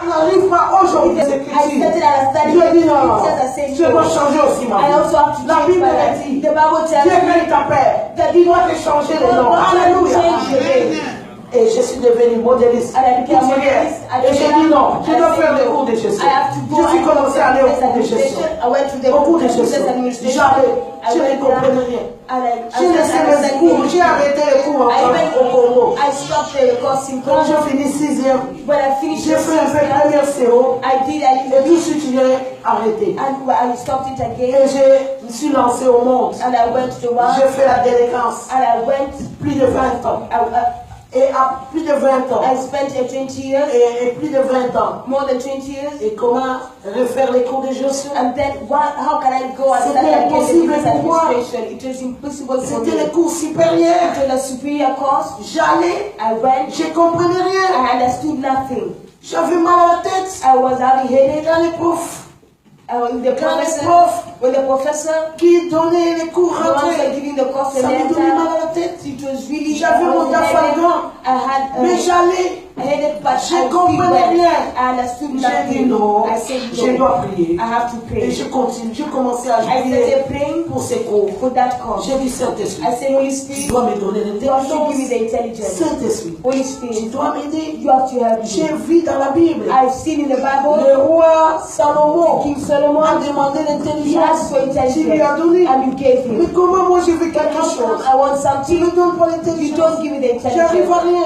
On n'arrive pas aujourd'hui les Écritures. Je dis non, je dois changer aussi ma vie. La Bible dit, Dieu est ta paix. Tu dois te changer les noms. Alléluia. Et je suis devenue modéliste. Et j'ai dit non, je dois faire le cours de Jésus. Je suis commencé à aller au cours de Jésus. Au cours de Jésus. J'allais, je ne comprenais rien. J'ai laissé mes cours, j'ai arrêté les cours au Congo. Quand je finis 6e, j'ai fait un peu première séance. Et tout de suite, j'ai arrêté. Et je me suis lancé au monde. J'ai fait la délinquance. Plus de 20 ans. Et à plus de 20 ans. I spent 20 years. Et plus de 20 ans. More than 20 years. Et comment refaire les cours de Josué? And then how can I go and start C'était impossible pour moi. It was impossible for me. C'était les cours supérieurs. It was a superior course. J'allais. I went. Je comprenais rien. I understood nothing. J'avais mal à la tête. I was having headache. Quand les profs. When the professor qui donnait les cours rentraient, giving the course, ça me donnait mal à la tête. It was really. J'avais mon dafalgan. Mais j'allais. Je comprenais rien. I understood J'ai dit nothing. non. I said no. Je dois prier. I have to pray. Et je continue. Je commençais à I prier started praying pour ces cours. For that course. J'ai dit Saint-Esprit. I said Holy Tu Spirit. dois me donner You have to give me l'intelligence. the intelligence. Saint-Esprit. Holy Spirit. Tu dois m'aider. You have to help me. J'ai vu dans la Bible. I've seen in the Bible. Le roi Salomon. King Solomon a demandé he l'intelligence. asked for intelligence. Tu lui as donné. And you gave him. Mais comment moi je veux quelque chose? I want Tu something. me donnes pas You l'intelligence. don't give me the J'arrive à intelligence. rien.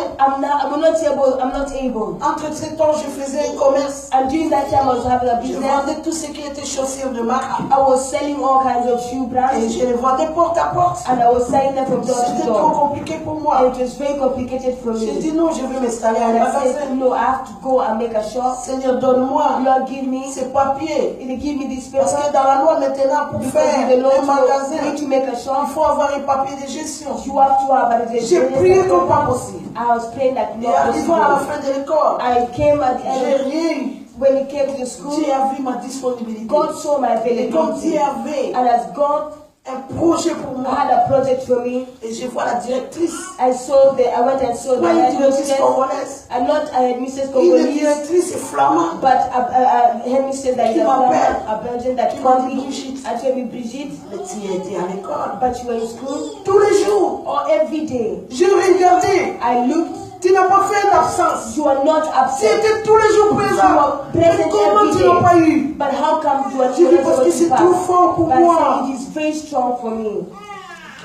I'm not able. Entre ces temps, je faisais un commerce. And during that time I was having a Je business. vendais tout ce qui était chaussures de marque. I was selling all kinds of shoe Et brands. je les vendais porte à porte. And I was selling them from door to C'était trop door. compliqué pour moi. And it was very complicated for J'ai me. dit non, je vais m'installer à un And I magasin. said, no, I have to go and make a shop. Seigneur, donne-moi Lord, give me. ces papiers. It give me this Parce paper. que dans la loi maintenant, pour Because faire the un Lord magasin, need to make a il shop. faut avoir un papier de gestion. You have to have a J'ai prié comme pas possible. I was praying that Et not arrivant à la possible. fin de l'école, I came at the j'ai end. rien eu. When it came to school, Dieu a vu ma disponibilité. God saw my Et comme availability. Dieu avait And as God un projet pour moi, had a project for me, et je vois la directrice, I went and saw the pas une directrice headmistress. congolaise, I'm not a headmistress une Congolese, directrice flamande, but a headmistress that is Qui a m'appelle. Flamand, a Belgian that Qui called m'a dit, me Brigitte. and told me, Brigitte, mais tu étais à l'école. but you were in school, Tous les jours, or every day. je regardais, I looked, tu n'as pas fait l'absence. you are not Tu absent. étais tous les jours présent. You are Mais present comment every tu n'as pas day. eu? But how come you are Je dis not parce que able c'est to trop pass? fort pour But I moi. said, it is very strong for me.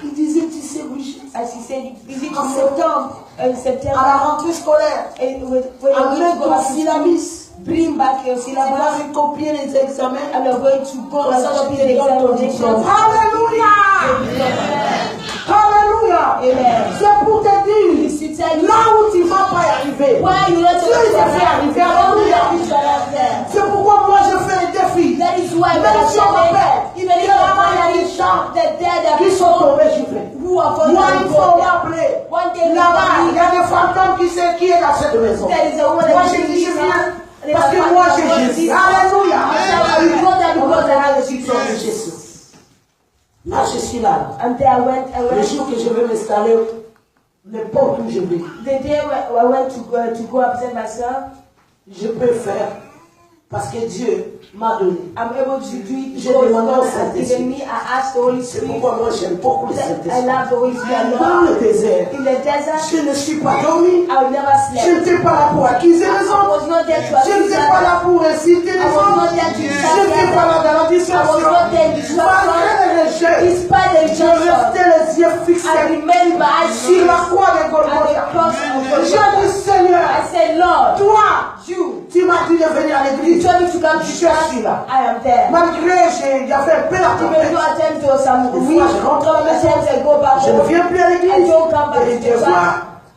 Il disait, tu sais, Brigitte, As he said, is it en septembre, in à September? la rentrée scolaire, When you're going avec to go ton back to school, syllabus, bring back your tu vas syllabus, recopier les examens. and you're going to go Comme and ça, copy je te the donne ton diplôme. examinations. Alléluia! Alléluia! Amen. C'est pour te dire, Is to tell you là où tu ne vas pas y arriver, why you not Dieu t'a fait arriver. Alléluia! there. C'est pourquoi moi je fais un défi. That is why Même si on m'appelle, even if il y a des gens the dead are qui sont tombés, je fais. who are Moi, fallen il to faut God. m'appeler. One day Là-bas, il y a des fantômes qui savent qui est dans cette maison. there is a woman Moi, that je dis, je is viens. Parce que moi, j'ai Jésus. Alléluia. You go there because I have a Victoire de Jésus. Là, je suis là. And there I Le went jour que je vais m'installer, n'importe où je vais, the day I went to go upset myself, je peux faire. Parce que Dieu m'a donné. I'm able to do it J'ai because demandé au God has given Saint-Esprit. me. I asked the Holy C'est Spirit. pourquoi moi, j'aime beaucoup le I Saint-Esprit. love the Holy Spirit a Dans lot. le désert, In the desert, je ne suis pas dormi. I will never Je sleep. n'étais pas là pour accuser les I autres. was not there to Je accuse n'étais pas others. là pour inciter les I was autres. not there to Je n'étais pas là dans la I was distraction. not there in distraction. Malgré les rejets, Despite the je rejection, restais les yeux I fixés remained my eyes sur la fixed croix de at the Golgotha. cross of J'ai Golgotha. dit, Seigneur, I said, Lord, toi, you tu m'as dit de venir à you l'église. told me to come to Je church. suis là. I am there. Malgré, il y avait un peu la Even tempête. though I tend to some Des week, fois, je rentre à la maison. sometimes I go back Je ne home. viens plus à I l'église. don't come back Et to des church. fois,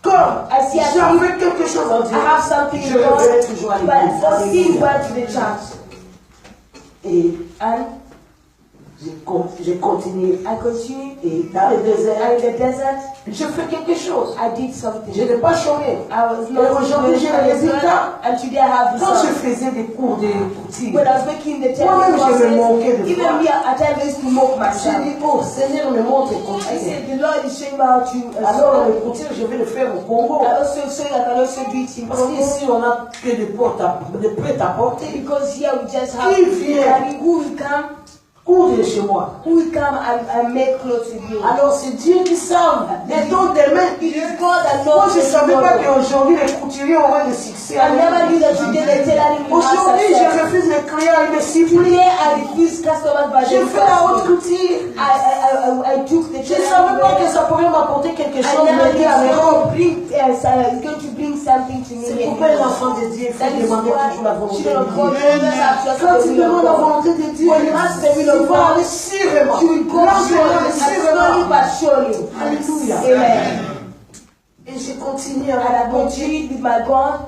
comme I see j'avais quelque chose à I dire, have something je to do, revenais toujours à but I l'église. still went to the church. Et And J'ai continué. I continued. Et dans le désert, And in the desert, je fais quelque chose. I did something. Je n'ai pas chômé. I was Et not aujourd'hui, j'ai le résultat. and today I have the Quand je result. faisais des cours de couture, When I was making the moi-même, je me moquais classes, de even moi. me at times I used to mock J'ai myself. dit, oh Seigneur, me montre I couture. said, the Lord is showing me how to Alors, le couture, je vais le faire au Congo. I also so I can also do it in Parce qu'ici, Congo. on n'a que des prêt-à-porter. Because here we just have Qui vient? who will come, Cours de chez moi. who will come and make clothes with you. Alors, c'est Dieu qui savent les dons des mains. It is God that Moi, knows je ne the savais pas tomorrow. qu'aujourd'hui, les couturiers auraient le succès. I never knew that today the tailoring will have Aujourd'hui, je success. refuse mes clients, ils me supplient. Today I refuse customers by Je fais la haute themselves. couture. I took the Je ne savais pas que ça pourrait m'apporter quelque chose de lié à mes robes. it's going to bring something to me. C'est pourquoi un enfant de Dieu, il faut That is demander why toujours la volonté children of God de Dieu. always have just Quand the tu will of demandes la God. volonté de Dieu, When you ask the will of tu vas God, aller sûrement. you will go Lentement, slowly sûrement. but surely. Alléluia. Amen. Et j'ai continué And I à continuer. continued with my God.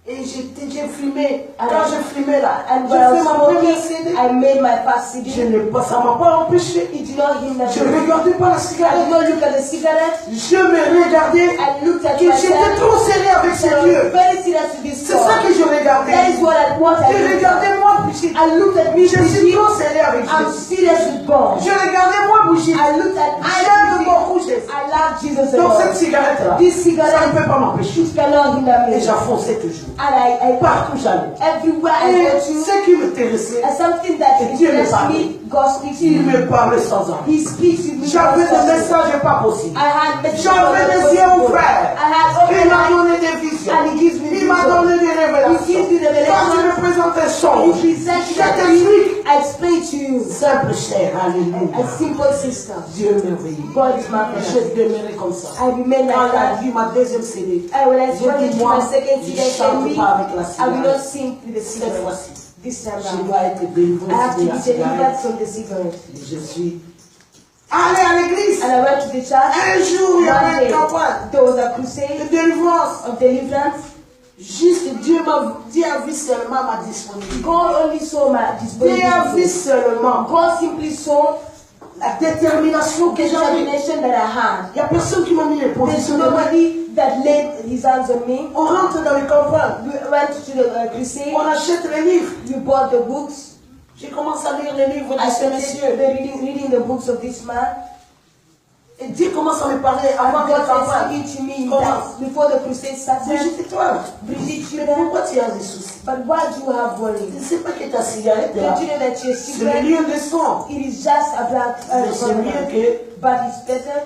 Et j'ai filmé. Quand je filmais là, And j'ai when I fait was ma première smoking, CD. I made my first Je CD. n'ai pas, ça ne m'a pas empêché. It did not hinder Je ne me. regardais pas la I did cigarette. not look at the cigarette. Je me regardais. I looked at Que j'étais myself. trop serré avec ces I was dieux. very serious to this C'est ça God. que je regardais. That is what I Je looked at. regardais moi, Brigitte. I looked at me, Je suis trop serré avec I'm Jésus. serious with God. Je regardais moi, Brigitte. I looked at J'aime beaucoup Jésus. I love Jesus a Donc lot. cette cigarette-là, This ça ne cigarette, peut pas m'empêcher. it cannot hinder Et me. j'enfonçais toujours. And I Partout j'allais. everywhere I Et go to, ce qui m'intéressait, something that Dieu me interests parlait. me, God speaks to il me. me parlait sans arrêt. He speaks to me. J'avais des constantly. messages pas possibles. I had messages J'avais from des yeux God. ouverts. I had Il open m'a eyes. donné des visions. And he gives me Il m'a visions. donné des révélations. He gives me Quand il revelation. me présente un He son, presents je it to t'explique. me. I explain to you. Simple chair, alléluia. A simple system. Dieu merveilleux. God is marvelous. Je demeurais comme ça. I remain Quand like il a that. vu ma deuxième CD, And when I j'ai started dit to moi, my second je CD, ne I chante pas avec la will not cigarette. sing with the Cette cigarette. fois-ci, This time je round. dois être délivré I have to de be la delivered cigarette. from the cigarette. Et je suis allé à l'église. And I went to the church. Un jour, il y One avait day, une campagne there was a de crusade délivrance. of deliverance. Juste Dieu a vu seulement ma disponibilité. God only saw my Dieu a vu disponibility. seulement God simply saw la détermination the que j'avais. determination that I had. Il n'y a personne qui m'a mis les There's positions. nobody that laid his hands on me. On rentre dans les campagnes. We went to the crusade. On achète les livres. We bought the books. J'ai commencé à lire les livres de I ce started monsieur. reading the books of this man. Et Dieu commence à me parler avant And que la God was campagne speaking to me commence. that before the crusade started. Brigitte, toi, Brigitte, you mais know, pourquoi tu as des soucis? but why do you have Tu worry? ne sais pas que ta cigarette est là. Don't you know that your C'est le cigarette, lieu de son. it is just a black Mais c'est mieux covenant. que But it's better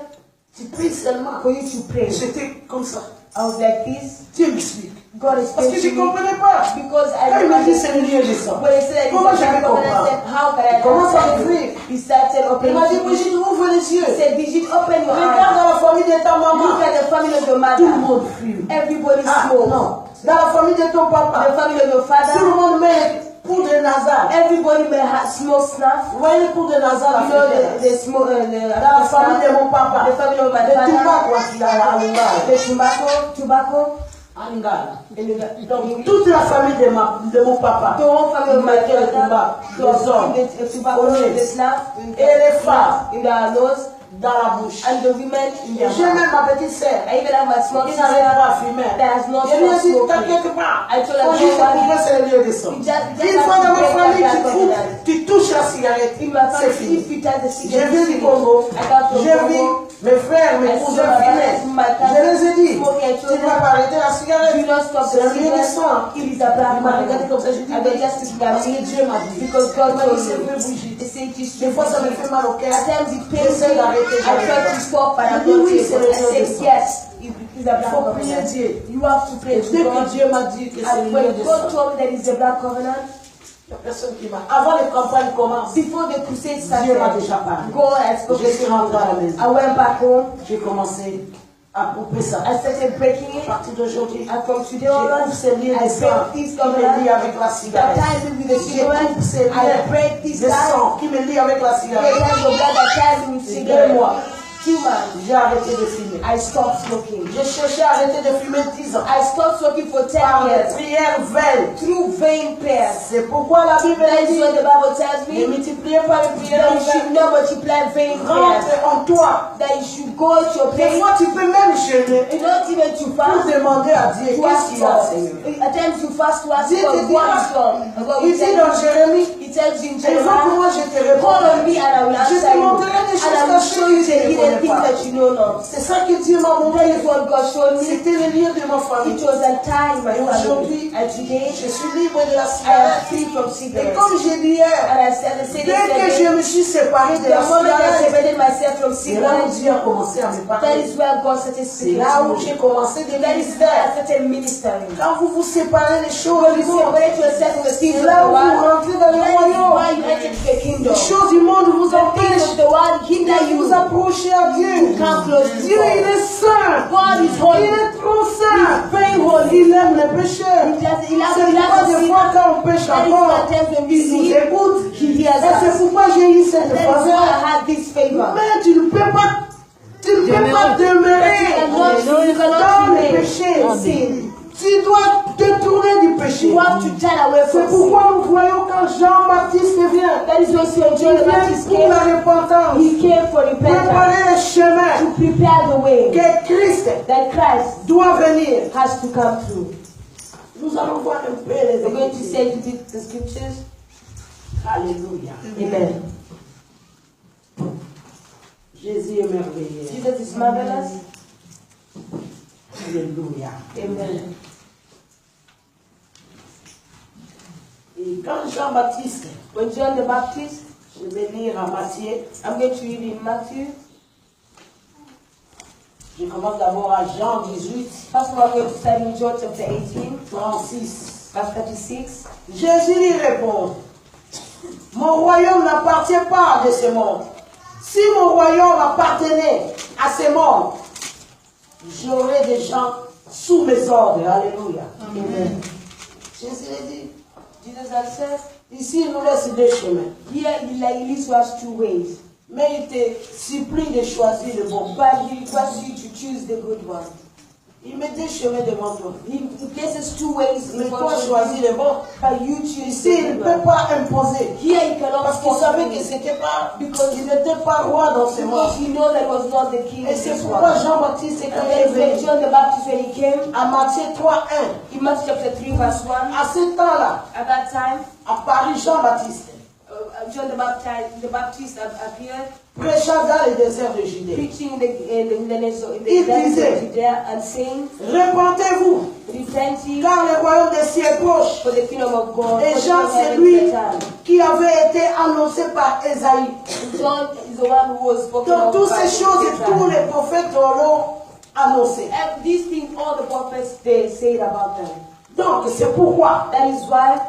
tu pries seulement. for you to pray. J'étais comme ça. I was like this. Dieu m'explique. God is Parce que je speaking ne to me comprenais pas. because Quand I il m'a dit don't c'est le lieu de son. when he said Comment it's je a vais black covenant, I comprendre? said, how can I Comment ça understand m'ouvrir? it? He started Il opening m'a dit, to me. Brigitte, ouvre les He yeux. said, Brigitte, open your Regarde eyes. dans la famille de ta Look maman. at the family of your Tout le mother. monde fume. Everybody Ah, smokes. non. Dans la famille de ton The papa. family of your Tout le father. monde met poudre de Nazar. Everybody may smoke snuff. Vous voyez les poudres de Nazar You know africaines? the smoke, Dans la famille de mon papa. the family of my Le father. tubac, quoi, qu'il a à Lingala. The tobacco. À Lingala. Donc, toute la famille de mon papa. The whole family of my Qui mettait le father. tubac, les hommes, The tobacco, the snuff, et les femmes in their nose, dans la bouche. and the women in their J'ai mouth. même ma petite sœur I even have my small qui sister n'arrive pas à fumer. that has not Je lui ai dit, smoking. t'inquiète pas. I told her, Faut juste don't worry. trouver c'est le lieu de son. You just Une fois have dans to ma break famille, that covenant. tu touches la cigarette. In my C'est family, fini. if it has a Je cigarette, viens du Congo. I got from J'ai vu Congo. mes frères, mes I cousins saw my fumer. brothers, my Je les ai dit, smoking. I tu told ne vas them, pas arrêter la cigarette. do not stop C'est the un lieu de cigarette. sang. It is a black Il m'a regardé covenant. comme ça, j'ai dit, I was just looking at parce que me Dieu m'a dit. because God Il m'a told dit, c'est me. vrai, Brigitte. They say it is Des fois, ça me fait mal au cœur. At times it pains J'essaie me. d'arrêter, I try j'arrive to stop and I'm Il dit not oui, c'est able. le I lieu say de sang. yes. It is a Il black faut prier covenant. Dieu. You have to pray Et to dès que God. Dieu m'a dit que c'est And le lieu when de God sang, told me that it's a black covenant, il n'y a personne qui m'a. Avant les campagnes commencent, before the crusade Dieu m'a started, déjà parlé. God has spoken Je suis to rentré à la me. maison. I went back home. J'ai commencé à couper ça. I started breaking À it. partir d'aujourd'hui, And from today j'ai onwards, coupé ces liens I de sang break this qui me covenant. lient avec la cigarette. Baptize me with the J'ai cigarette. coupé ces I liens break this de tie. sang qui me lient avec la The cigarette. ties of blood baptize me with Et cigarette. moi, 2 months, j'ai arrêté de fumer. I stopped smoking. J'ai cherché à arrêter de fumer 10 ans. I stopped smoking for 10 Par les years prières vaines. through vain prayers. C'est pourquoi la Bible That is dit, what the Bible tells ne me. multipliez pas les prières That you should vaines. not multiply vain prayers. Rentre en toi. That you should go to your Des place. fois, tu peux même jeûner You don't even to pour fast. demander à Dieu To qu'est-ce ask qu'il y a, God. Seigneur. At times you fast to ask Dieu God te what is dira, wrong. And God il will dit tell dans you. Jérémie, He tells you in et vois Jeremiah, comment je te call on répondrai. me and I will Je answer te you. montrerai des choses And I will show you the cachées que tu ne hidden connais things pas. that you know not. C'est ça que Dieu m'a That montré. is what God showed me. C'était le lien de ma famille. It was a time in my Et aujourd'hui, family. And today, je suis libre de la I am cigarette. free from Et cigarettes. comme j'ai dit hier, And I said the same dès que je thing. me suis séparé de The la moment I cigarette, separated myself from c'est là où cigarettes, Dieu a commencé à me that parler. is where God started C'est speaking là to où me. j'ai commencé de That is where I ministère. started ministering. Quand vous vous séparez des choses When du you monde, separate yourself from the things c'est of là the où vous world, rentrez dans le that is why royaume. you enter to the kingdom. Les choses du monde vous The things empêchent of the world hinder de vous you. approcher à Dieu. Come close to Dieu, il God. est saint. God is Il holy. est trop saint. Very holy. Il aime les pécheurs. He loves C'est pourquoi des fois quand on pêche That is encore, why times when we il nous sin, écoute. He hears Et c'est us. pourquoi j'ai eu cette That is why faveur. I had this favor. Mais tu ne peux pas demeurer You cannot dans le remain péché. in sin. Tu dois te tourner du péché. You have to turn away C'est from sin. pourquoi nous voyons quand Jean-Baptiste vient. That is why when Il John the vient Baptist pour came, la repentance. he came for repentance, Préparer le chemin to prepare the way que Christ that Christ doit venir. has to come through. Nous allons voir un peu les We're going to Écritures. say to the scriptures. Alléluia. Amen. Jésus est merveilleux. Jesus is marvelous. Alléluia. Amen. Et quand Jean-Baptiste, When John the Baptist, je vais lire à Matthieu, I'm going to read in Matthew. je commence d'abord à Jean 18, First of all, we're going to start in John chapter 18, 36. verse 36. Jésus lui répond, mon royaume n'appartient pas de ce monde. Si mon royaume appartenait à ce monde, j'aurais des gens sous mes ordres. Alléluia. Amen. Jésus a dit, Jesus answered, ici il nous laisse deux chemins. here he leads us two ways, Mais il te supplie de choisir le bon. but he requests you to choose the good one. Il met deux chemins devant toi. He places two ways Mais in toi front of choisis you, le bon. but you choose Ici, il the ne good peut one. pas imposer. Here he cannot Parce qu'il force savait you, que c'était pas, il n'était pas roi dans ce monde. because he knows that was not the king Et of c'est this pourquoi one. Jean-Baptiste, quand And il est then when venu, John the Baptist, when he came, à Matthieu 3:1, in Matthew chapter 3 verse 1, à ce temps-là, at that time, à Paris, Jean-Baptiste, John the Baptist appeared, prêchant dans les déserts de Judée. preaching in the desert of Il disait, Judea and saying, répentez-vous, repent ye, car le royaume des cieux est proche. for the kingdom of God, Et for the Jean, kingdom of c'est heaven lui is at hand. qui avait été annoncé par Ésaïe. John is the one who was spoken Donc of toutes by ces choses, Israel. tous les prophètes l'ont annoncé. And these things, all the prophets, they said about them. Donc c'est pourquoi That is why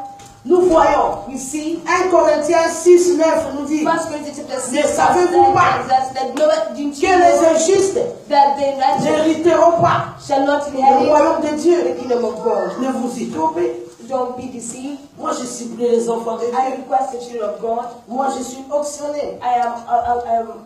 nous voyons, we see 1 Corinthiens 6:9 nous dit 1 Corinthians chapter 6, Ne savez-vous pas that nobody didn't que you les know injustes that the righteous n'hériteront pas shall not le inherit royaume de Dieu. the kingdom of God. Ne vous y trompez. Don't be deceived. Moi je supplie les enfants de I Dieu. request the children of God. Moi je suis optionné. I am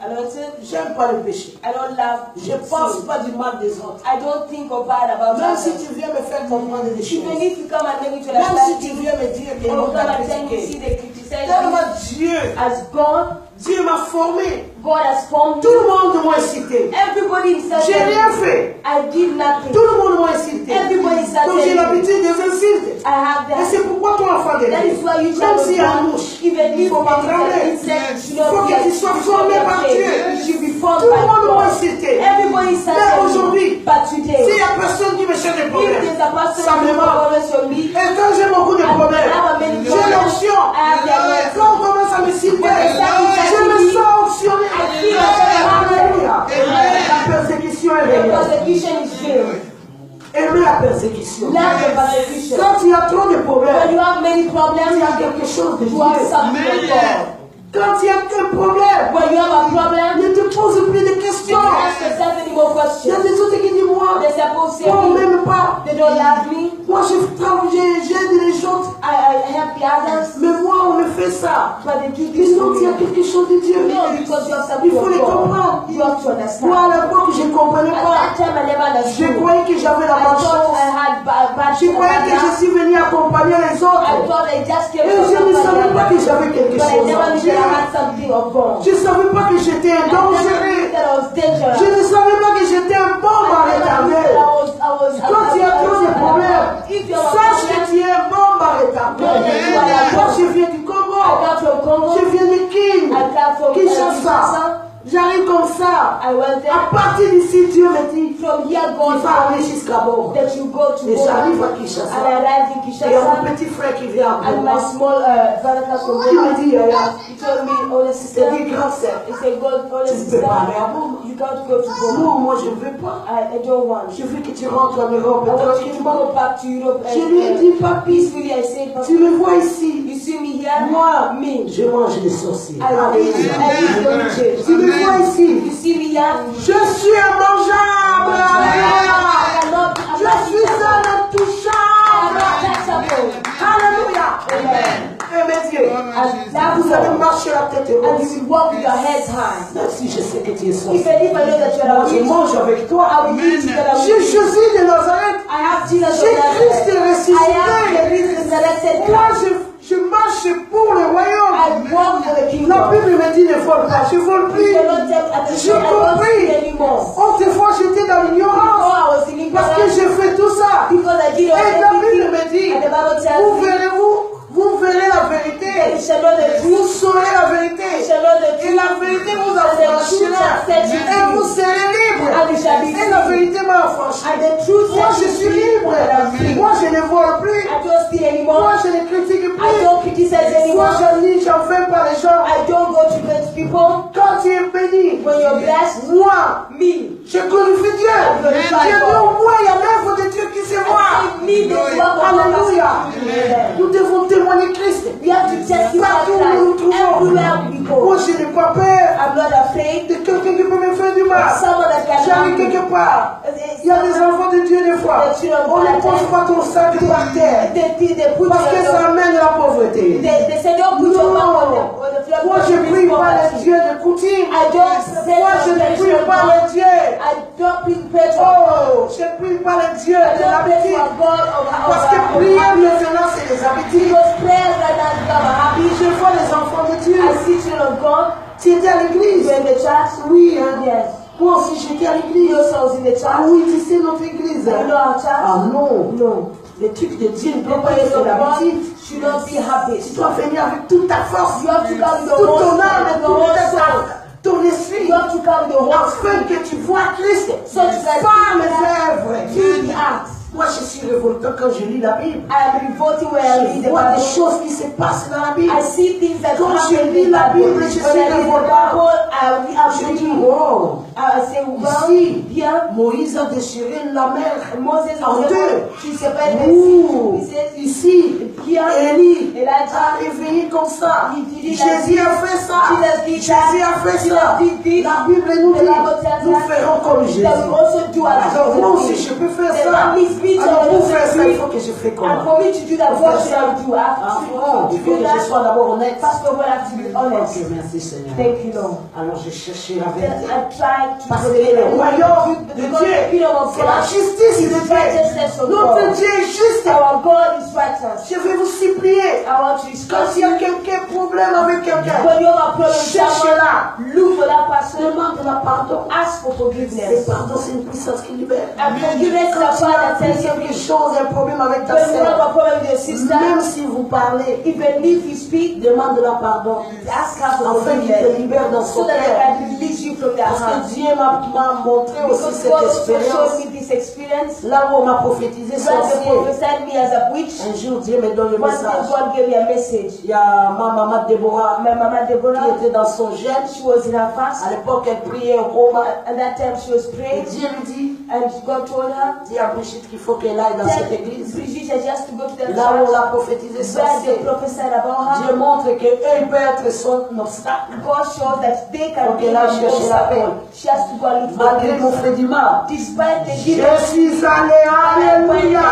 anointed. J'aime pas le péché. I don't love Je pense sin. pas du mal des autres. I don't think of bad about Même si others. tu viens me faire comprendre des Even choses. if you come and make me to Même si understand tu things, viens me dire qu'ils or m'ont come and tell me, see, critiqué. they criticize Tellement me. Dieu, As God, Dieu m'a formé. God has formed Tout me. le monde m'a incité. Everybody is J'ai rien certain. fait. I did nothing. Tout le monde m'a incité. Everybody is Donc j'ai certain. l'habitude des insultes. I have Et that. c'est pourquoi toi, enfant de That is Dieu, why you même shall s'il y a un not mouche, even il if ne faut pas trembler. insect, Il faut que tu sois formé par Dieu. You should be formed Tout le by monde m'a God. incité. Everybody is Mais certain. aujourd'hui, But today, s'il n'y a personne qui me cherche des if problèmes, there's a person ça me who marque. always on me, Et quand j'ai beaucoup de problèmes, j'ai l'onction. Quand on commence à me citer, je me sens onctionné. Alléluia. La persécution est the réelle. persecution is real. Aimez la persécution. Love the persecution. Quand il y a trop de When problèmes, you have many il y problems, a quelque chose de you have Dieu. something of God. Quand il y a un problème, When you have a problem, ne te pose plus de you questions. don't ask yourself any more Il y a questions. des autres qui disent moi, They're supposed to moi on say, m'aime pas. they don't love me. Moi j'aide les gens, I help the others. mais moi on me fait fait ça. But they do Et this donc, to il y a you. quelque chose de Dieu. No, because you have Il something faut les of God. comprendre. You have to understand. Moi, à l'époque, je ne comprenais At pas. that time, I never Je understood. croyais que j'avais la I bonne thought chance. I had bad Je croyais que je suis venu accompagner les I autres. thought I just came Et from je ne savais pas que somebody. j'avais quelque But I chose never en knew Dieu. that I had something of God. Je ne savais pas que j'étais un I never dangereux. knew that I was dangerous. Je ne savais pas que j'étais un bon I mari never knew éternel. that Quand tu as trop de problèmes, If you have a sache que problem, tu es un bon mari éternel. Moi, je viens du I Congo. got from Congo. Je viens de Kin. I got from Kinshasa. J'arrive comme ça. I went there. À partir d'ici, Dieu me dit, From here, il God va aller jusqu'à Bon. that you go to Et j'arrive à Goma. Kinshasa. And I arrived in Et il y a mon Kinshasa. petit frère qui vient après And moi. my small brother comes from Il me Goma. dit, Yaya, He told me, oh, the c'est sister. dit, grand sœur, He said, God, oh, the tu ne sister. peux pas aller à Bon. You can't go to Goma. Non, moi je ne veux pas. I don't want. Je veux que tu rentres en Europe. I want you to Tranquillement. go back to Europe. Je lui ai dit, papi, Peacefully, I said, tu me vois ici. you see me here? Moi, Me. je mange les sorciers. I eat Alléluia. Tu me them. vois ici. You see me here? Je suis immangeable. Alléluia. Je suis un intouchable. Alléluia. Amen. Et mes dieux, vous allez marcher la tête And haute. you will walk with your heads high. Même si je sais que tu es Even sorcier. if I know that you are Moi, a je witch, mange avec toi. I will eat together with J'ai you. Jésus de Nazareth. I have Jesus J'ai of Christ Nazareth. ressuscité. I have the resurrected Moi, Christ. je marche pour le royaume. I walk for the La kingdom. Bible me dit ne vole pas. Je vole You plus. cannot take attention. J'ai I don't compris. see anymore. Autrefois, j'étais dans l'ignorance. Before I was in Parce que ignorance j'ai fait tout ça. because I did Et la Bible everything. me dit, And the Bible tells vous me verrez vous verrez la that vérité. you shall know the Vous truth. saurez la You vérité. shall know the Et truth. la vérité vous And the truth affranchira. shall set you Et vous free. serez libre. And you shall be Et la free. vérité m'a affranchi. And the truth Moi, set je you suis free. libre. And I'm free. Moi, je ne vole plus. I don't steal anymore. Moi, je ne critique I plus. don't criticize Moi, anyone. j'en fais pas les gens. I don't go to hurt people. Quand tu es béni, When you're blessed, moi, me. je glorifie Dieu. glorify Dieu dit God. au moins, il y a l'œuvre de Dieu qui se voit. Me, the work of Alléluia. God. Nous devons témoigner Christ. We have to testify Partout où nous nous Christ trouvons. everywhere we Moi, go. je n'ai pas peur I'm not afraid de quelqu'un qui peut me faire du mal. of someone that can J'arrive harm me. quelque part. Il y a des enfants de Dieu des fois. On ne pose pas ton sac par terre. They put Parce que ça amène la pauvreté. they say don't put your back on the Moi, je ne prie pas les dieux de coutume. I don't say Moi, je ne prie pas les dieux. I don't pray to Oh, je ne prie pas les dieux I de don't pray l'habitude. to a God Parce que prier maintenant, c'est les habitudes. because prayers right now become a habit. Je vois les enfants de Dieu. I see children of God. Tu étais à l'église? You're in the church. Oui, hein. Yes. Moi aussi, j'étais à l'église. You also was in the Ah church. oui, tu sais notre église. You know our church? Ah non. No. Les trucs de Dieu ne The peuvent pas ways être of God l'habitude. should not be habits. Tu dois venir avec toute ta force, You have to come with the toute whole ton âme et the whole toute soul. ton esprit. You have to come with the whole Afin que tu vois Christ So that par mes œuvres. through the acts. Moi, je suis révoltant quand je lis la Bible. I am revolting when I read Je the vois des Bible. choses qui se passent dans la Bible. I see things that Quand je happen lis in la the Bible. Bible, je When suis I read the révoltant. Bible, Je I'm dis, reading. wow. I say, well, Ici, here, Moïse a déchiré la mer Moses en was deux. able to separate the Ouh. sea. He says, Ici, here, Élie Elijah, a réveillé comme ça. he did it Jésus like a fait ça. Jesus did Jésus that. a fait Jesus ça. did this. La Bible nous The dit, Bible tells nous us ferons comme Jésus. that we also do as Alors moi aussi, Jesus je did. peux faire The ça. Bible speaks Alors of pour the faire ça, il free. faut que je fasse And comment? for me to do that, what should I do? I Ah have bon, to il faut do que je that. sois d'abord honnête. First of all, I have to be honest. Ok, merci Seigneur. Thank you, Lord. Alors j'ai cherché la Then vérité. I tried to Parce que le royaume de because the Dieu, kingdom of c'est la God justice is de the Dieu. righteousness of Notre God. Dieu est juste. Our God is righteous. Je vais vous supplier. I want to Quand discuss il y a quelqu'un problème avec quelqu'un, when you have a problem with someone, cherchez-la. look for that person, Demande la pardon. ask for Le forgiveness. pardon, c'est une puissance qui libère. And forgiveness is Quand the tu part as that sets you quelque free. chose, un problème avec ta When you have sœur, a problem with your sister, même si vous parlez, even if you speak, demande la pardon. ask her for Afin qu'il te forgiveness. libère dans So son that I cœur. can release you from that Parce que heart. Dieu m'a montré aussi Because cette God also expérience. showed me this experience. Là où on m'a prophétisé When they sorcier. prophesied me as a witch, Un jour, Dieu me donne le one day message. God gave me a message. Il y a ma maman Déborah My mama qui Deborah, était dans son jeûne. she was in her fast. À l'époque, elle priait au Roma. At that time she was Et praying, Dieu lui dit, and God told her, dis à Brigitte qu'il faut qu'elle aille dans cette tell église. Brigitte that she has to go to the Là où on church l'a prophétisé where sorcier. they prophesied about Dieu her. montre qu'elle peut être son obstacle. God shows that they can Okay, be là, an chercher la paix. obstacle. She has to go and look for Malgré mon peace. frère du mal. Despite the Je demons, suis allé, alléluia.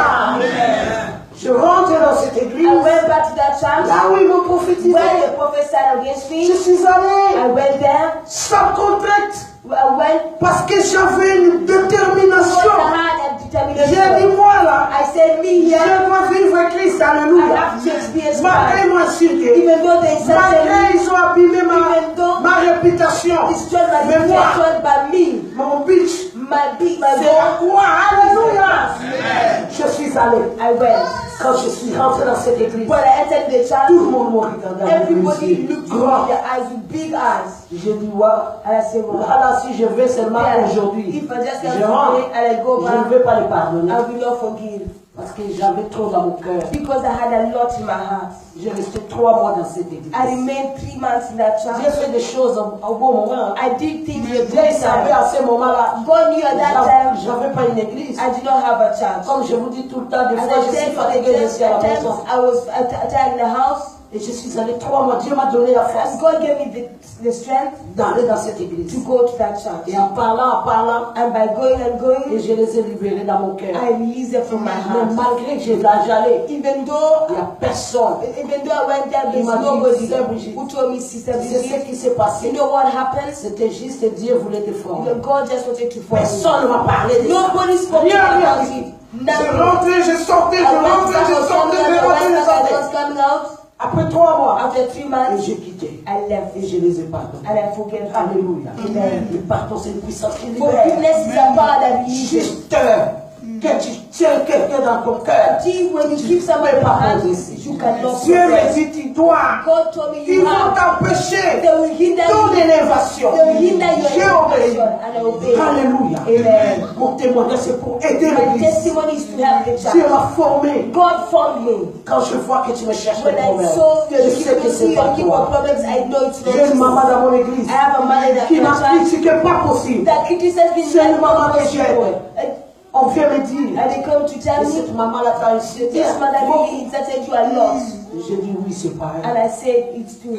Je rentre dans cette église. I went back to that church. Là où ils m'ont prophétisé. When the prophet said against me, Je suis allé. I went there. Sans contrainte. I went Parce que j'avais une détermination. because I had a determination. J'ai dit moi là. I said, me here, Je dois vivre Christ. I Alléluia. have to experience Malgré Christ. moi insulté. Even though they insulted me, Malgré ils ont abîmé even though ma réputation. destroyed my Mais moi, reputation by me, mon but, my c'est la goal, croix. Alléluia. Je suis allé. I went. Quand je suis rentré dans cette église, When I entered the tout church, le monde m'a regardé. everybody looked at me Grand. with their eyes, with big eyes. J'ai dit, ouais. And I said, well, Là, si je vais seulement aujourd'hui, if I just je come rentre, today and I go je ne back, vais pas les pardonner. I will not forgive. Parce que j'avais trop dans mon cœur. Because I had a lot in my heart. J'ai resté 3 mois dans cette église. I remained 3 months in that J'ai church. fait des choses au bon moment. I did things Dieu the good savait time. à ce moment-là, God knew at that time j'avais pas une église. I did not have a church. Comme je vous dis tout le temps, des As fois I je suis said for the fatigué, je church, suis à la at times maison. I was tired in the house. Et je suis allé 3 mois. Dieu m'a donné la force And God gave me the strength d'aller dans cette to église. go to that church. Et en parlant, And by going and et going, je les ai libérés dans mon cœur. I released them from my Mais heart. malgré que j'allais, Even though il n'y a personne. Even though I went there, there's Il m'a dit, nobody Sister Brigitte, who told me, Sister C'est ce Brigitte, qui s'est passé. you know what happened? C'était juste Dieu voulait te former. God just wanted to form me. Personne ne m'a parlé de ça. Nobody spoke to me Rien, rien. about it. Je Nothing. rentrais, je sortais, je I went rentrais, back, I je was sortais, coming je out, rentrais, I je went back, I sortais. was coming out. Après 3 mois, After 3 et months, j'ai quitté. I left Et je les ai pardonnés. and I forgave them. Alléluia. Amen. Le pardon, c'est une puissance qui libère. Forgiveness is a power that relieves. Juste que tu tiens quelqu'un dans ton cœur. See, when you keep somebody in your hands, you cannot Dieu me forget. dit, tu dois. God told me Ils you vont have. t'empêcher They will hinder ton you. élévation. They will hinder your J'ai obéi. elevation and I obey. Alléluia. Amen. Mon témoignage, c'est pour aider My l'église. testimony is to help the Dieu church. m'a formé. God formed me. Quand je vois que tu me cherches When des I problèmes, saw je sais que you c'est pas keep on toi. problems, I know it's not J'ai une maman you. dans mon église I have a mother that qui n'a church critiqué pas possible. that criticizes me C'est une like maman que most j'aime. people. On vient me dire, And they come to tell et me, cette maman-là t'a insulté. this mother really insulted you a lot. J'ai dit oui, c'est pas And elle. I said, it's true.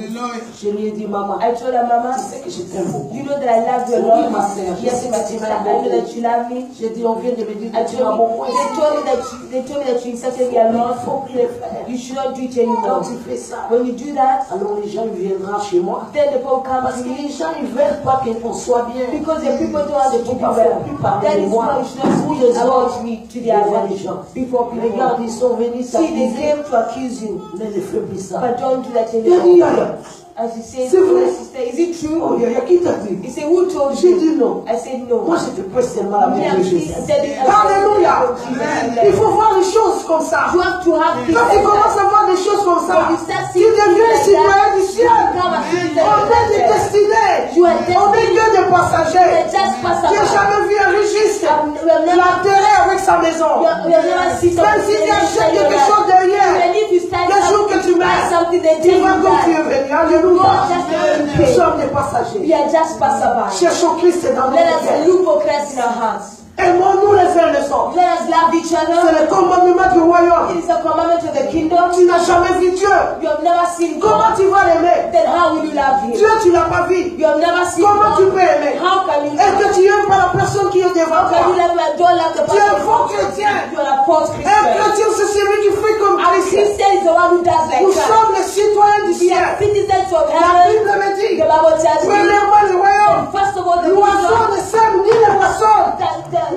Je lui ai dit, maman, I told her, Mama, tu sais que je t'aime beaucoup. you know that I love you a Oui, lot. ma sœur, je Yes, sais my que tu sister, m'aimes I know beaucoup. that you love me. J'ai dit, on vient de me dire I que tu m'as told beaucoup me, they told me that you insulted me a Il lot. faut plus le faire. You should not do it Quand anymore. tu fais ça, When you do that, alors les gens ils viendront chez moi. then the people come Parce to que me. les gens ils veulent pas qu'on soit bien. Because the people don't want to C'est keep pourquoi you il ne faut well. plus parler That de is moi. why you should not Ou speak les about autres me to the devant les others. gens. Before people. Regarde, ils sont venus See, they s'accuser. came to accuse you. Ne les fais plus ça. But don't do that Il a dit, anymore. alors, As you said, C'est vrai. sister, is it oh, true? il y a qui t'a dit? He said, who told J'ai you? dit non. I said no. Moi, je te prête seulement la Me, main I'm de still- Jésus. I said it- Alléluia. Amen. Il faut voir les choses comme ça. You have to have things Quand tu like commences that. à voir des choses comme ça, When you start tu seeing deviens things like citoyen that, du ciel. you become a citizen On of est des heaven. destinés. You are On est destined. que des You passagers. are just J'ai passerby. jamais vu un richiste We have never- l'enterrer avec sa maison. we have never seen Même si tu achètes quelque chose derrière, Even if you start le jour que tu meurs, something, they tu take vas you donc tu es back. venu. Alléluia. Nous We sommes des passagers. are just passerby. Cherchons Christ dans notre Let us cœur. look for Christ in our hearts. Aimons-nous les uns les autres. Let us love each C'est other. le commandement du royaume. It is a commandment of the kingdom. Tu n'as jamais vu Dieu. You have never seen Comment God. tu vas l'aimer? Then how will you love Him? Dieu, tu l'as pas vu. You have never seen Comment tu God. peux aimer? How can you Est-ce que love? tu aimes pas la personne qui est devant How can you toi? love and don't love the Tu es un person? faux chrétien. You are a false Un Christian. chrétien, c'est celui qui fait comme A Christ. Christian is the one who does like Nous that. sommes les citoyens du We ciel. are citizens of La heaven. Bible me dit, The Bible tells me. premièrement le royaume. First of all, the L'oiseau kingdom. ne sème ni les poissons.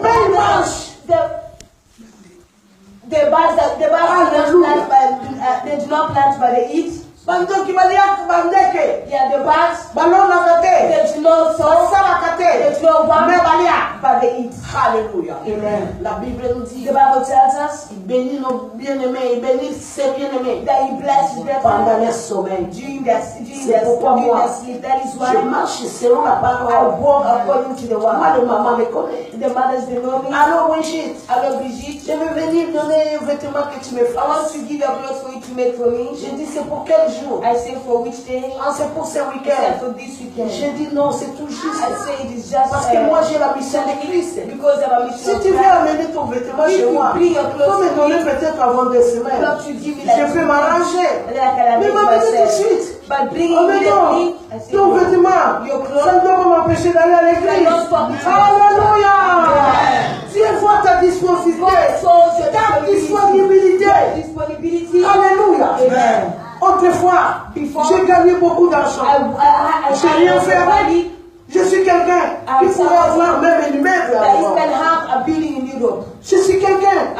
Mais il mange. The birds that the birds do not Hallelujah. plant by they do not plant but they eat. Bando kibalia bandeke. Yeah, the birds Ballon na kate. they do not sow, Sala they kate. do not work, Mais balia. but they eat. Alléluia. Amen. La Bible nous dit, The Bible tells us il bénit nos bien-aimés, il bénit ses bien-aimés that He blesses them pendant leur sommeil. during their C'est pourquoi moi, sleep. That is je why marche selon la I parole. walk according to the Moi, word. le maman me connaît. The mothers they know me. Alors, Brigitte, Hello, Brigitte. je vais venir donner un vêtement que tu me I want fasses. to give a clothes for you to make for me. J'ai dit, c'est pour quel jour? I say for which day? Ah, c'est pour ce I said week-end. for this weekend. J'ai dit, non, c'est tout I juste. say it is just Parce que moi, j'ai la mission de Christ. because of a Si mission. tu veux amener ton vêtement If chez you moi, bring your faut clothes me to donner me, peut-être avant 2 semaines. not to give me like Je peux m'arranger. and then I can Mais arrange m'amener tout de myself. suite. But bring Oh, mais non, immediately, I say ton no. vêtement, Your ça clothes ne doit pas m'empêcher d'aller à l'église. cannot stop me. Alléluia. Dieu voit ta disponibilité. Ta disponibilité. Alléluia. Amen. Autrefois, j'ai gagné beaucoup d'argent. Je n'ai rien fait avec. Je suis quelqu'un qui pourrait avoir même un immeuble à Europe. Je suis quelqu'un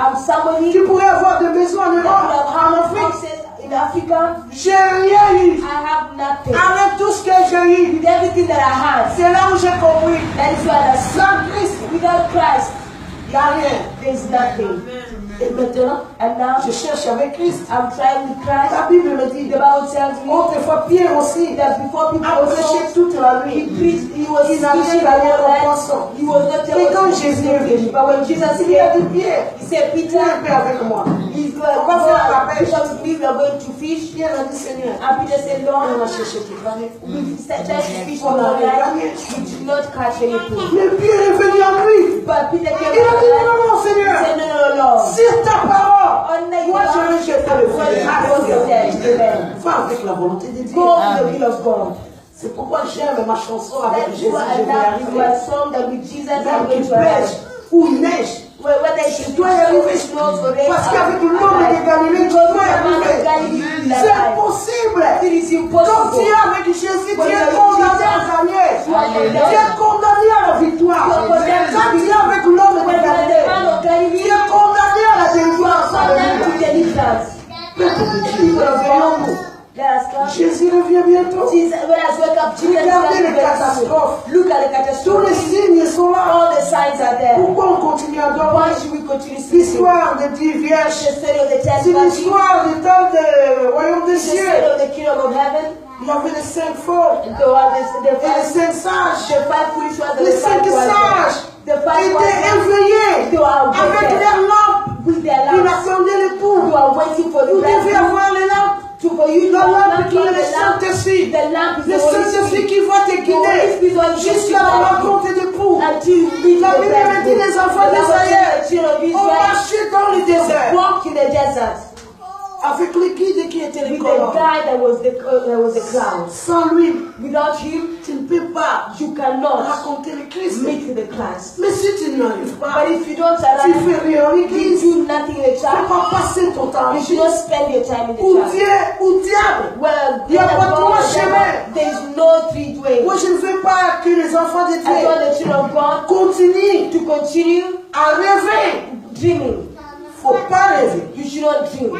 qui pourrait avoir des maisons en Europe, en Afrique. In Africa, j'ai rien eu. I have nothing. Avec tout ce que j'ai eu, with everything that I had, c'est là où j'ai compris. that is why I Sans Christ, without Christ, il n'y a rien. there is nothing. Et maintenant, And now, je cherche avec Christ. I'm trying with Christ. La Bible me dit, The Bible tells me autrefois Pierre aussi, that before people a prêché toute la nuit. he was Il n'a rien gagné en poisson. he was not Et quand Jésus est venu, but when Jesus il a dit came, Pierre, he said, Peter, viens un peu avec moi. he's going On va faire la pêche. come with me, we are going to fish. Pierre a dit Seigneur, And Peter said, on Lord, a cherché toute l'année. we said that fish On for n'a one rien night, gagné. we did not catch anything. Mais Pierre est venu en lui. But Peter came Il a dit non, non, he Seigneur, said, no, no, Lord. sur ta parole, Unless moi je vais jeter le filet. Amen. Va avec la volonté de Dieu. Go with the will of God. C'est pourquoi j'aime ma chanson avec That's Jésus, why je I vais love arriver. my song that with Jesus I'm Même going qu'il to arrive. pêche ou il neige. Whether it's Je dois y arriver. Parce qu'avec l'homme de Galilée, tu dois y arriver. C'est impossible. It is Quand tu impossible. es avec Jésus, tu es condamné à gagner. Tu es condamné à la victoire. Quand tu es avec l'homme de Galilée, tu es condamné à la délivrance. Mais pour Dieu, réveillons-nous. Jésus revient bientôt. Regardez les catastrophes. Look at the Tous les catastrophe. signes sont là. All the signs are there. Pourquoi on continue à Why dormir? should we continue speaking? L'histoire des dix The vierges, story of the ten c'est virgins, l'histoire du temps du royaume des the cieux. story of the kingdom of heaven. Il y avait les cinq folles The one, the et les five, cinq sages. the five foolish ones, and Les the five cinq wise sages ones. The five étaient wise ones, éveillés they were avec awake leurs lampes. with their Ils lamps. attendaient l'époux. You are waiting for the Vous devez lamp. avoir les lampes. For you to La have lampe lamp qui from est le the lamp. Saint-Esprit. The lamp is Le the Holy Saint-Esprit Spirit. qui va te The Holy guider Spirit will jusqu'à la rencontre d'époux. until you meet La the Bible me dit les enfants d'Israël children of ont Israel marché dans le désert walked in the desert avec le guide qui était le with the colon. guy that was the cloud. Sans lui, Without him, tu ne peux pas you cannot raconter le Christ. meet the Christ. Mais si tu n'y arrives pas, But if you don't tu arrive, fais rien en you église. do nothing in the Tu ne peux church. pas passer ton temps en You should église. not spend your time in the Ou church. Dieu, ou diable. Well, Il y a pas trois chemins. there is no three way. Moi, je ne veux pas que les enfants de I want Dieu the children of God continuent to continue à rêver. dreaming. Il ne faut pas rêver. You should not dream.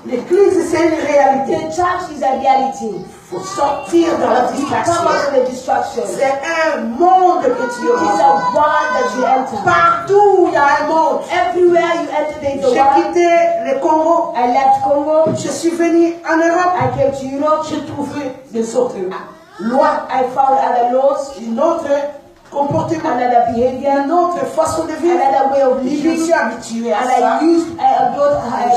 L'église, c'est une réalité. The church is a reality. Il faut sortir dans la You come distraction. out of the distraction. C'est un monde que tu It's as. a world that you enter. Partout, il y a un monde. Everywhere you enter, there is a J'ai world. quitté le Congo. I left Congo. Je suis venu en Europe. I came to Europe. J'ai trouvé des autres lois, I found other laws, une autre comportement, another behavior, une autre façon de vivre. another way of Je living. suis habitué à And ça. I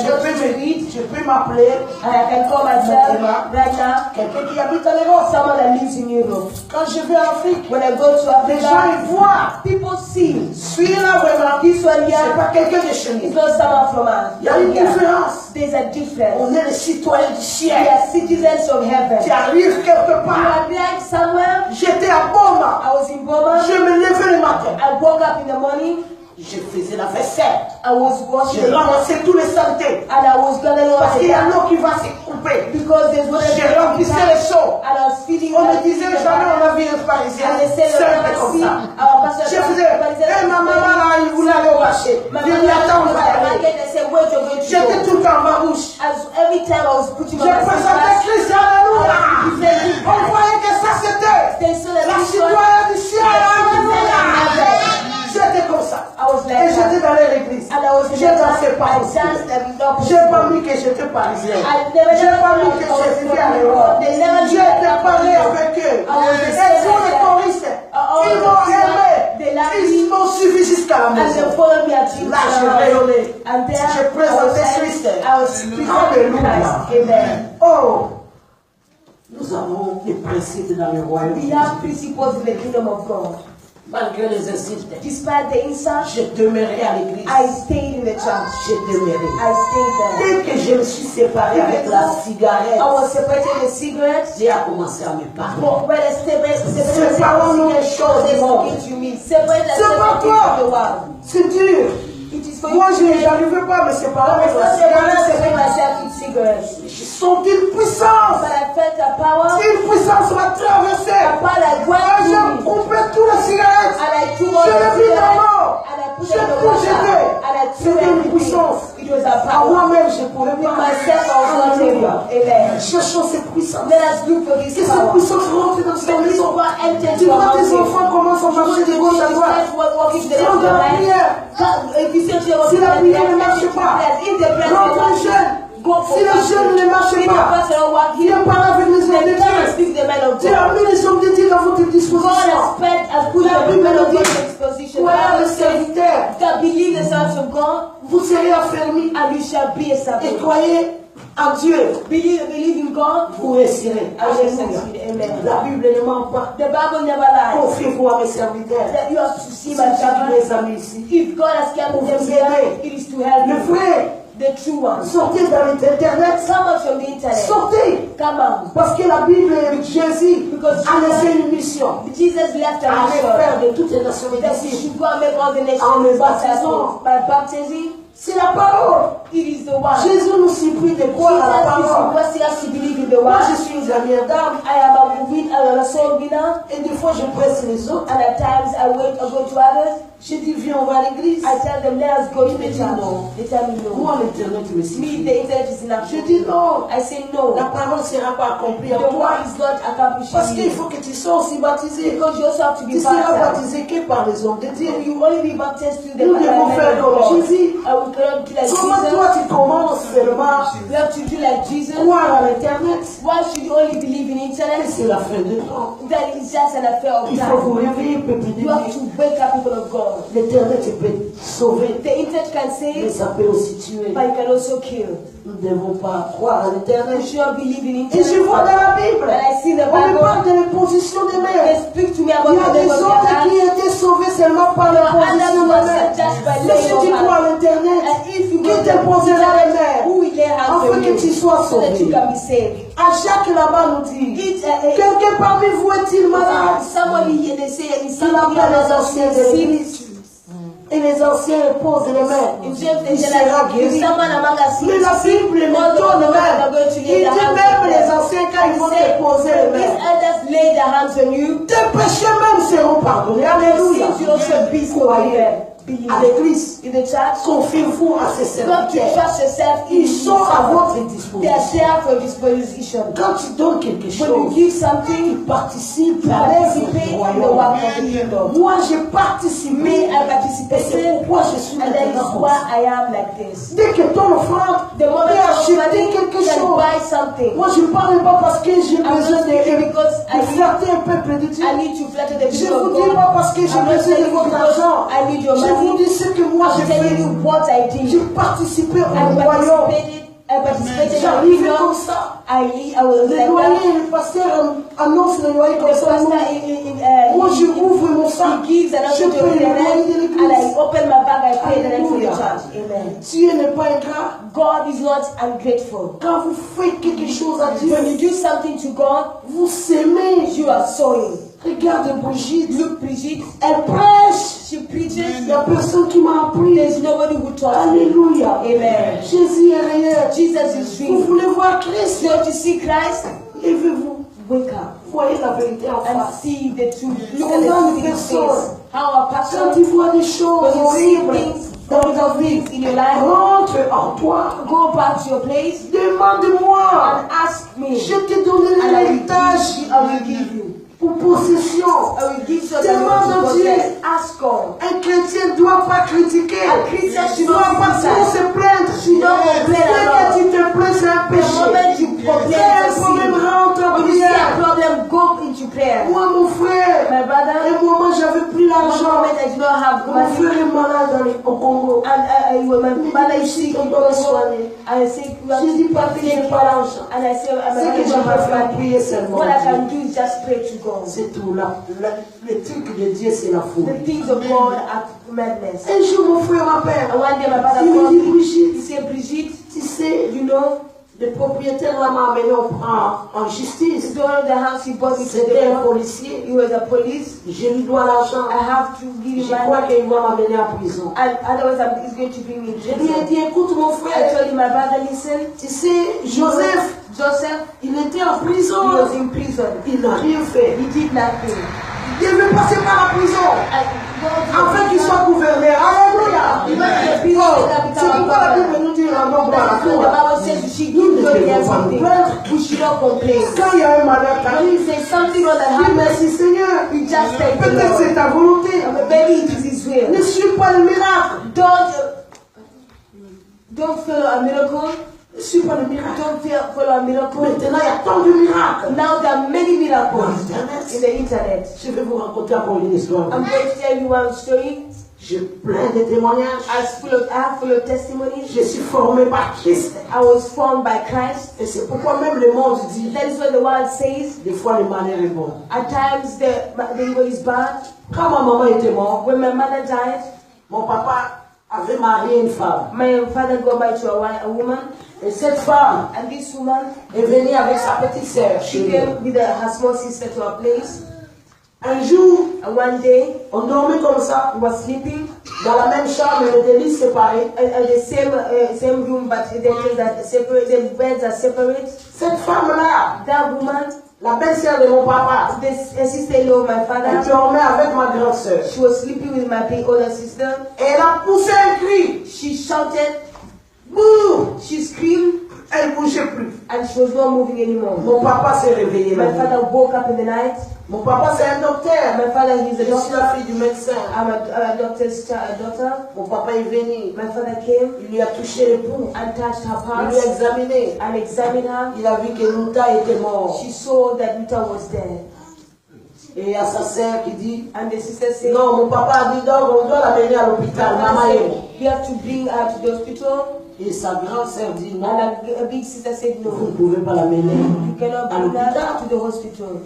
Je peux me dire, je peux m'appeler and I can call myself right now quelqu'un qui habite en Europe. someone that lives in Europe. Quand je vais en Afrique, When I go to les gens Africa, ils voient. people see Celui-là vraiment, this one c'est here pas quelqu'un de chez is nous. not someone from us. Il y a une différence. There's a difference. On est les citoyens du We ciel. are citizens of heaven. Tu arrives quelque You part. are like somewhere. J'étais à Boma. I was in Burma. Je me levais le matin. I woke up in the morning. Je faisais la vaisselle. I was Je washing ramassais tous les saletés. and I was gathering all Parce the qu'il y a time l'eau qui va se couper. because there's one Je remplissais les seaux. and I was feeding On me them. disait jamais on a vu un Parisien And they said, simple comme ça. our pastor Je faisais, ma maman là, il voulait aller au marché. Je lui attends, on va y aller. They said, wait, you're going to J'étais go. tout le temps en ma bouche. As every time I was putting Je on my présentais slippers, Christ, alléluia. On voyait que ça c'était they saw that la this one, citoyenne du ciel, alléluia. J'étais comme ça. I was Et like j'étais that. dans l'église. And I was Je dansais pas. I danced and not J'ai pas mis que j'étais parisien. I never J'ai pas mis que je vivais à l'Europe. They never J'ai parlé avec eux. Et tous les choristes, ils m'ont aimé. Ils m'ont suivi jusqu'à la and they maison. followed me at you. Là, je rayonnais. And there Je I was présentais like, Christ. I was speaking Alléluia. Christ. Amen. Oh, nous avons des principes dans le royaume. We have principles in the kingdom of God. Malgré les insultes, despite the insults, je demeurais à l'église. I stayed in the church. Je demeurais. I stayed there. Dès que je me suis séparé avec la cigarette, I was separated with cigarettes. Dieu a commencé à me parler. But when I separated Séparons-nous des choses du monde. to me. Separate C'est pas myself from the toi. world. C'est dur. It is for Moi, you. je n'arrivais pas à me séparer avec la separate cigarette. myself with cigarettes. Je sentais une puissance. But I felt a power. Une puissance m'a traversé. A power that went J'ai through me. coupé toutes les cigarettes. And I took Je all the l'ai mis dans cigarettes. l'eau. And I put Je it in the l'ai water. jeté. And I threw C'était une everything. puissance. It was a À power. moi-même, je ne pouvais With pas. myself, I was not able. Amen. Cherchons cette puissance. Let us look for this Que cette power. puissance rentre dans sa This maison. power entered Tu your vois tes house. enfants commencent à marcher de gauche à droite. Walking to the Quand left dans and la right. prière, If you say to your si la prière ne marche if pas, the prayer rentre les jeunes. Si les jeunes ne marchent pas, viens parler avec les hommes de Dieu. Tu as mis les hommes de Dieu dans votre disposition. La Bible nous dit, voilà le serviteur. Vous serez affermis et croyez en Dieu. Believe in God. Vous réussirez. Alléluia. La Bible ne ment pas. The Bible never lies. Confiez-vous à mes serviteurs. That you have to see Si my tu as servant. mes amis ici, If God has kept Pour them vous here, aider. it is to help le you. frère, The true one. sortez dans l'internet. Come out from the internet. Sortez. Come on. Parce que la Bible, Jésus Because a laissé une mission. Jesus left a Allez mission. faire de toutes les nations That we disciples. should go and make all the nations En les disciples. baptisant. By baptism, C'est la parole. it is the one. Jésus nous supplie de croire à la parole. Jesus us to believe in the Moi, one. je suis une dernière dame. I am a soul winner. Et des fois, je presse les autres. And at times I go to others. Je dis, viens, on va à l'église. I tell them, let us go to the Ils me disent church. non. They tell me no. Moi, l'internet me Me, suffit. the internet is enough. Je dis non. I say no. La parole ne sera pas accomplie en The toi. word is not accomplished Parce in qu'il you. faut que tu sois aussi baptisé. Because you also have to Tu be seras baptized. baptisé que par les hommes de Dieu. You only be baptized through the Nous devons faire comme Jésus. I will cannot be like Comment Jesus. toi tu commences seulement You have to do like Jesus. croire à l'internet? Why should you only believe in Et internet? c'est la fin de temps. That is just an affair of Il faut vous time. réveiller, peuple de You have Dieu. to wake up, people of God. L'internet peut sauver, The internet can mais save, ça peut aussi tuer. but it can also kill. Nous ne devons pas croire à l'internet. You should not believe in Et je vois internet. dans la Bible, And I see the on me Bible. parle de l'imposition des They mains. speak to me Il y about a the des name of autres their qui life. étaient sauvés seulement par There are l'imposition des others who are mains. just by Mais laying si tu on crois à hands. l'internet, And if you qui go te posera les mains who will lay hands afin on que tu you sois so that you sauvé? can be saved? À Jacques là-bas nous dit, quelqu'un parmi vous est-il malade? Somebody here, they say, Il is somebody appelle les anciens de sick? l'église. Et les anciens posent les mains. In James, they Il say, sera like, guéri. if someone among us Mais la Bible me all the donne others même. are going to Il lay dit their hands même on les them. anciens quand ils vont Say, te poser les these mains. elders lay their hands on you. Tes péchés même seront pardonnés. Alléluia. Sins will also be forgiven. Believe À it. l'église, In the church, confiez-vous à ces God to serviteurs. trust yourself in Ils sont à votre They are disposition. there for disposition. Quand tu donnes quelque When you chose, give tu something, participes à l'œuvre du participate in the royaume. work of the kingdom. Moi, j'ai participé. Me, I Et c'est participated, pourquoi je suis and that is maintenant. why I am like this. Dès que ton offrande The moment peut you acheter money, quelque you can chose. buy something. Moi, je ne parle pas parce que j'ai I'm besoin not speaking de because I flatter un peuple de Dieu. need to flatter the Je people vous of dis God. pas parce que j'ai I'm not besoin de telling you votre because argent. I need your Je vous money. dis ce que moi j'ai I'm telling fait. you what I did. J'ai participé au I royaume. participated in the J'arrivais comme kingdom. ça. I was Le like loyer, that. le pasteur annonce le loyer comme The ça. pastor Moi, je ouvre mon sac. he gives an Je offering to paye the le loyer de and l'église. I open my bag, I pay the rent for the Alléluia. church. Amen. Dieu n'est pas ingrat. God is not ungrateful. Quand vous faites quelque chose à Dieu, When you do something to God, vous s'aimez. you are sowing. Regarde Brigitte. Look, Brigitte, Elle prêche. she preaches. Il n'y a personne qui m'a appris. There's nobody who taught me. Alléluia. Amen. Jésus est réel. Jesus is Vous real. voulez voir Christ? So to see Christ, Levez-vous. wake up Voyez la vérité en and face. see the truth. Look On at the a truth une in his personne. face. How a Quand pastor, tu vois des choses when you see horribles things, dans ta horrible vie, things in your life, rentre en toi. go back to your place Demande-moi. and ask me. Je te donnerai And l'héritage I will give you. pour possession. I will give you Demande à Dieu. Ask God. Un chrétien ne doit pas critiquer. A Christian Tu should ne dois not pas trop criticize. se plaindre. Should not complain Dès at all. que tu te plains, c'est un The péché. moment you C'est complain, un it's a problème, sin. rentre en When you see a prière. problem, go into prayer. Moi, mon frère, My brother, et moi, j'avais plus one l'argent. moment I did not have Mon money, frère est malade au Congo. and my mother is sick On in doit le Congo, soigner. I say, J'ai dit, papi, j'ai pas l'argent. and I say, Ce que je peux faire, prier seulement. what I can do is just pray to God. C'est tout. Les trucs de Dieu, c'est la The folie. things of God are madness. Un jour, mon frère m'appelle. And one day my father Il me called dit, me. Brigitte, He said, Brigitte, tu sais, you know, le propriétaire là m'a amené en justice. the owner of the house he bought me to C'était un the policier. He was a police. Je lui dois l'argent. I have to give Je him crois money. qu'il va m'amener en prison. And otherwise he's going to bring me in Je lui ai prison. dit, écoute mon I frère, told him, my brother, listen. tu sais, Joseph, Joseph, il était en he prison. was in prison. Il n'a rien fait. He did nothing. Il devait passer par la prison afin qu'il soit gouverneur. Alléluia. Oh, c'est pourquoi la Bible nous dit rendons gloire à The toi. Bible says we should give glory everything. We should not complain. Quand il y a un malheur qui When arrive, there's something wrong that dis happens, merci Seigneur. we just thank the Peut-être c'est Lord. ta volonté. Maybe it is His will. Ne suis pas le miracle. Don't follow a miracle. Ne suis pas le miracle. Don't follow a miracle. Maintenant, il y a tant de miracles. Now there are many miracles Internet. in the internet. Je vais vous raconter encore une histoire. I'm going to tell you one story. J'ai plein de témoignages. I have full of testimonies. Je suis formé par Christ. I was formed by Christ. Et c'est pourquoi même le monde dit, That is what the world says. des fois le malheur est bon. At times the evil is bad. Quand ma maman était morte, When my mother died, mon papa avait marié une femme. my father got married to a woman. Et cette femme And this woman, est venue avec sa petite sœur chez she nous. came with her small sister to our place. Un jour, And one day, on dormait comme ça, we were sleeping dans la même chambre, mais des lits séparés. in the same room, but the things are separate. The beds are separate. Cette femme-là, That woman, la belle-sœur de mon papa, the sister-in-law of my elle father, dormait avec ma grande sœur. she was sleeping with my big older sister. Et elle a poussé un cri. She shouted, Bouh! she screamed, Elle ne bougeait plus. and she was not moving anymore. Mon papa s'est réveillé. My father woke up in the night. Mon papa, c'est un docteur. My father, he's a Je suis la doctor. fille du médecin. I'm a doctor's daughter. Mon papa est venu. My father came Il lui a touché l'époux. and touched her Il lui a parts examiné. and examined her. Il a vu que Nuta était mort. She saw that Rita was dead. Et à sa sœur qui dit, And the sister said, non, mon papa a dit, donc on doit l'amener à l'hôpital. Maman est morte. you have to bring her to the hospital. Et sa grande sœur dit, non, And a big sister said, vous ne no, pouvez pas l'amener you cannot à bring her l'hôpital. to the hospital.